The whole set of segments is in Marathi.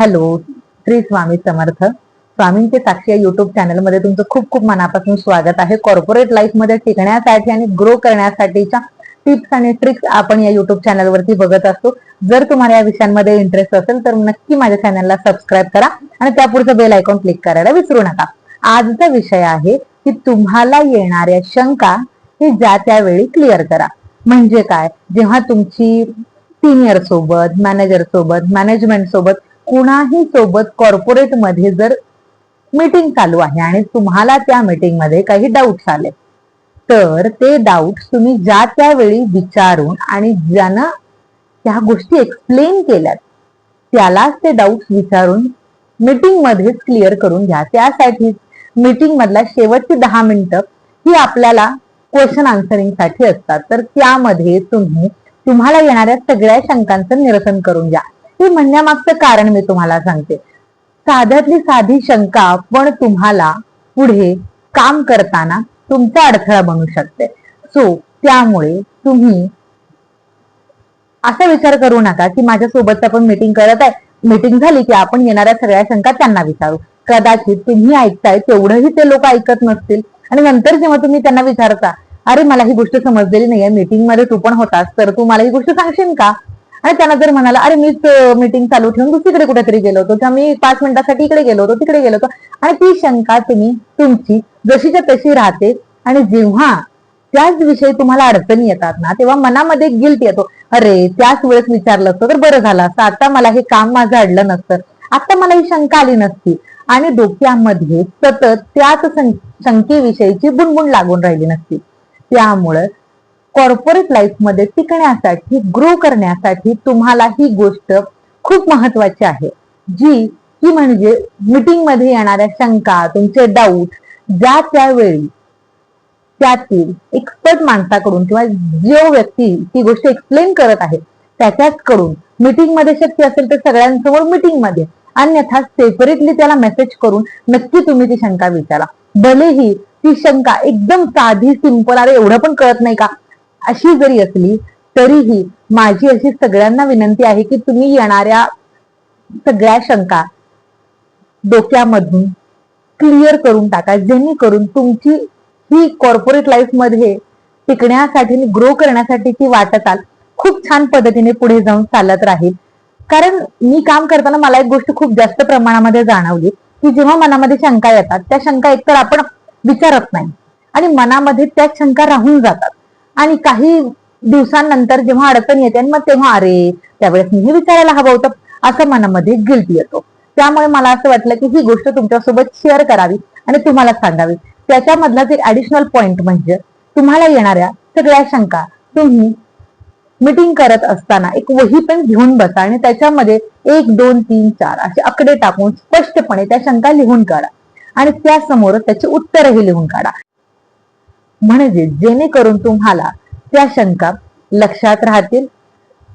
हॅलो, श्री स्वामी समर्थ. स्वामींचे साक्षी या युट्यूब चॅनलमध्ये तुमचं खूप खूप मनापासून स्वागत आहे. कॉर्पोरेट लाईफ मध्ये टिकण्यासाठी आणि ग्रो करण्यासाठीच्या टिप्स आणि ट्रिक्स आपण या युट्यूब चॅनलवरती बघत असतो. जर तुम्हाला या विषयांमध्ये इंटरेस्ट असेल तर नक्की माझ्या चॅनलला सबस्क्राईब करा आणि त्यापुढचं बेल आयकॉन क्लिक करायला विसरू नका. आजचा विषय आहे की तुम्हाला येणाऱ्या शंका हे ज्या त्यावेळी क्लिअर करा. म्हणजे काय, जेव्हा तुमची सिनियर सोबत, मॅनेजर सोबत, मॅनेजमेंट सोबत, कुणाही सोबत कॉर्पोरेट मध्ये जर मीटिंग चालू आहे आणि तुम्हाला त्या मीटिंग मध्ये काही डाऊट्स आले, तर ते डाऊट्स तुम्ही ज्या त्यावेळी विचारून आणि ज्यानं त्या गोष्टी एक्सप्लेन केल्यात त्यालाच ते डाऊट्स विचारून मीटिंग मध्येच क्लिअर करून घ्या. त्यासाठी मीटिंग मधला शेवटची 10 मिनिटं ही आपल्याला क्वेश्चन आन्सरिंग साठी असतात. तर त्यामध्ये तुम्हाला येणाऱ्या सगळ्या शंकांचं निरसन करून घ्या. हे म्हणण्यामागचं कारण मी तुम्हाला सांगते. साध्यातली साधी शंका पण तुम्हाला पुढे काम करताना तुमचा अडथळा बनू शकते. सो त्यामुळे तुम्ही असा विचार करू नका की माझ्या सोबत आपण मीटिंग करत आहे, मीटिंग झाली की आपण येणाऱ्या सगळ्या शंका त्यांना विचारू. कदाचित तुम्ही ऐकताय तेवढंही ते लोक ऐकत नसतील आणि नंतर जेव्हा तुम्ही त्यांना विचारता, अरे मला ही गोष्ट समजलेली नाहीये, मीटिंग मध्ये तू पण होतास तर तू मला ही गोष्ट सांगशील का? आणि त्यांना जर म्हणाला, अरे मीच मीटिंग चालू ठेवून दुसरीकडे कुठेतरी गेलो होतो किंवा मी 5 मिनिटासाठी इकडे गेलो होतो, तिकडे गेलो होतो, आणि ती शंका तुमची जशीच्या तशी राहते. आणि जेव्हा त्याच विषयी तुम्हाला अडचणी येतात ना, तेव्हा मनामध्ये गिल्ट येतो, अरे त्याच वेळेस विचारलं असतं तर बरं झालं असतं, आता मला हे काम माझं अडलं नसतं, आता मला ही शंका आली नसती. आणि डोक्यामध्ये सतत त्याच शंकेविषयीची बुणबुण लागून राहिली नसती. त्यामुळं कॉर्पोरेट लाईफ मध्ये टिकण्यासाठी, ग्रो करण्यासाठी तुम्हाला ही गोष्ट खूप महत्वाची आहे, जी की म्हणजे मीटिंग मध्ये येणाऱ्या शंका, तुमचे डाऊट ज्या त्यावेळी त्यातील एक्सपर्ट माणसाकडून किंवा जो व्यक्ती ती गोष्ट एक्सप्लेन करत आहे त्याच्याकडून मीटिंग मध्ये शक्य असेल तर सगळ्यांसमोर मीटिंग मध्ये, अन्यथा सेपरेटली त्याला मेसेज करून नक्की तुम्ही ती शंका विचारा. भलेही ती शंका एकदम साधी, सिंपल, अरे एवढं पण कळत नाही का अशी जरी असली तरीही माझी अशी सगळ्यांना विनंती आहे की तुम्ही येणाऱ्या सगळ्या शंका डोक्यामधून क्लिअर करून टाका, जेणेकरून तुमची ही कॉर्पोरेट लाईफ मध्ये टिकण्यासाठी, ग्रो करण्यासाठीची वाटचाल खूप छान पद्धतीने पुढे जाऊन चालत राहील. कारण मी काम करताना मला एक गोष्ट खूप जास्त प्रमाणामध्ये जाणवली की जेव्हा मनामध्ये शंका येतात त्या शंका एकतर आपण विचारत नाही आणि मनामध्ये त्या शंका राहून जातात आणि काही दिवसांनंतर जेव्हा अडचण येते आणि मग तेव्हा अरे त्यावेळेस मी हे विचारायला हवं होतं असं मनामध्ये गिल्ट येतो. त्यामुळे मला असं वाटलं की ही गोष्ट तुमच्यासोबत शेअर करावी आणि तुम्हाला सांगावी. त्याच्यामधलाच एक ऍडिशनल पॉइंट म्हणजे तुम्हाला येणाऱ्या सगळ्या शंका तुम्ही मीटिंग करत असताना एक वही पेन घेऊन बसा आणि त्याच्यामध्ये 1, 2, 3, 4 असे आकडे टाकून स्पष्टपणे त्या शंका लिहून काढा आणि त्यासमोर त्याची उत्तरही लिहून काढा. म्हणजे जेणेकरून तुम्हाला त्या शंका लक्षात राहतील,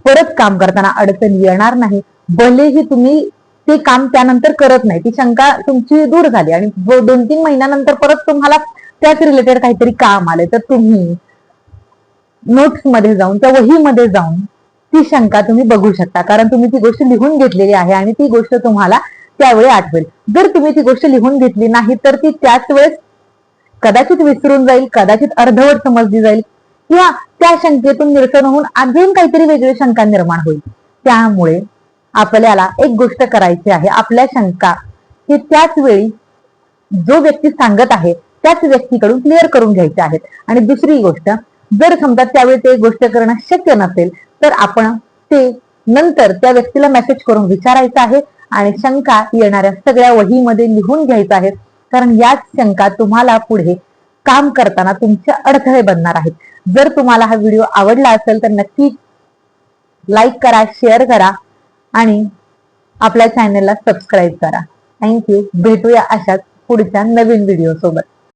परत काम करताना अडचण येणार नाही. भलेही तुम्ही ते काम त्यानंतर करत नाही, ती शंका तुमची दूर झाली आणि 2-3 महिन्यानंतर परत तुम्हाला त्याच रिलेटेड काहीतरी काम आले तर तुम्ही नोट्स मध्ये जाऊन, त्या वहीमध्ये जाऊन ती शंका तुम्ही बघू शकता. कारण तुम्ही ती गोष्ट लिहून घेतलेली आहे आणि ती गोष्ट तुम्हाला त्यावेळी आठवेल. जर तुम्ही ती गोष्ट लिहून घेतली नाही तर ती त्याच वेळेस कदाचित विसरून जाईल, कदाचित अर्धवट समजली जाईल किंवा त्या शंकेतून निरसन होऊन अजून काहीतरी वेगळी शंका निर्माण होईल. त्यामुळे आपल्याला एक गोष्ट करायची आहे, आपल्या शंका हे त्याच वेळी जो व्यक्ती सांगत आहे त्याच व्यक्तीकडून क्लिअर करून घ्यायचे आहेत. आणि दुसरी गोष्ट, जर समजा त्यावेळी ते गोष्ट करणं शक्य नसेल तर आपण ते नंतर त्या व्यक्तीला मेसेज करून विचारायचं आहे आणि शंका येणाऱ्या सगळ्या वहीमध्ये लिहून घ्यायचं आहे. कारण याच शंका तुम्हाला पुढे काम करताना तुमचे अडथळे बनणार आहेत. जर तुम्हाला हा व्हिडिओ आवडला असेल तर नक्की लाईक करा, शेअर करा आणि आपल्या चॅनलला सबस्क्राईब करा. थँक्यू. भेटूया अशाच पुढच्या नवीन व्हिडिओ सोबत.